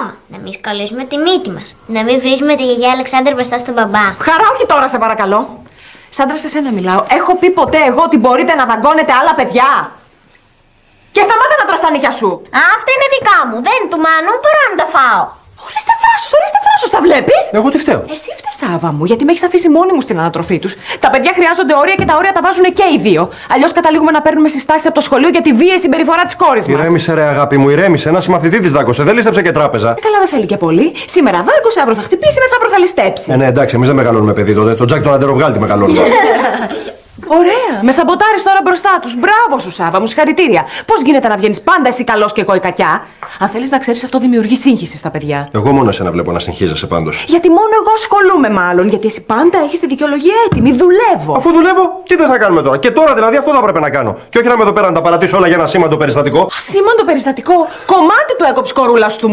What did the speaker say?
ακόμα. Να μην σκαλίσουμε τη μύτη μας. Να μην βρίσουμε τη γιαγιά Αλεξάνδρα μπροστά στον μπαμπά. Χαρά, όχι τώρα, σε παρακαλώ. Σάντρα, σε σένα μιλάω. Έχω πει ποτέ εγώ ότι μπορείτε να δαγκώνετε άλλα παιδιά? Και σταμάτα να τρως τα νύχια σου. Αυτά είναι δικά μου. Δεν είναι του Μάνου. Μπορώ να τα φάω. Ορίστε θράσος, τα βλέπεις? Εγώ τι φταίω? Εσύ φταίς, Σάβα μου, γιατί με έχεις αφήσει μόνη μου στην ανατροφή τους. Τα παιδιά χρειάζονται όρια και τα όρια τα βάζουν και οι δύο. Αλλιώς καταλήγουμε να παίρνουμε συστάσεις από το σχολείο για τη βίαιη συμπεριφορά της κόρης μας. Ηρέμησε, ρε αγάπη μου, ηρέμησε. Ένα συμμαθητή της δάκωσε. Δεν λύστεψε και τράπεζα. Καλά, δεν θέλει και πολύ. Σήμερα δάκωσε, αύριο θα χτυπήσει, μεθαύριο θα ληστέψει. Ναι, εντάξει, εμείς δεν μεγαλώνουμε παιδί τότε. Το Τζακ τον αντεροβγάλτη μεγαλώνουμε. Ωραία! Με σαμποτάρεις τώρα μπροστά τους. Μπράβο σου, Σάβα μου, συγχαρητήρια. Πώς γίνεται να βγαίνεις πάντα εσύ καλός και εγώ η κακιά? Αν θέλεις να ξέρεις, αυτό δημιουργεί σύγχυση στα παιδιά. Εγώ μόνο εσένα βλέπω να συγχύζεσαι πάντως. Γιατί μόνο εγώ ασχολούμαι, μάλλον. Γιατί εσύ πάντα έχεις τη δικαιολογία έτοιμη. Δουλεύω. Αφού δουλεύω, τι θες να κάνουμε τώρα? Και τώρα δηλαδή αυτό θα έπρεπε να κάνω. Και όχι να είμαι εδώ πέρα να τα παρατήσω όλα για ένα σήμαντο περιστατικό. Ασήμαντο περιστατικό. Κομμάτι του έκοψη κορούλα του,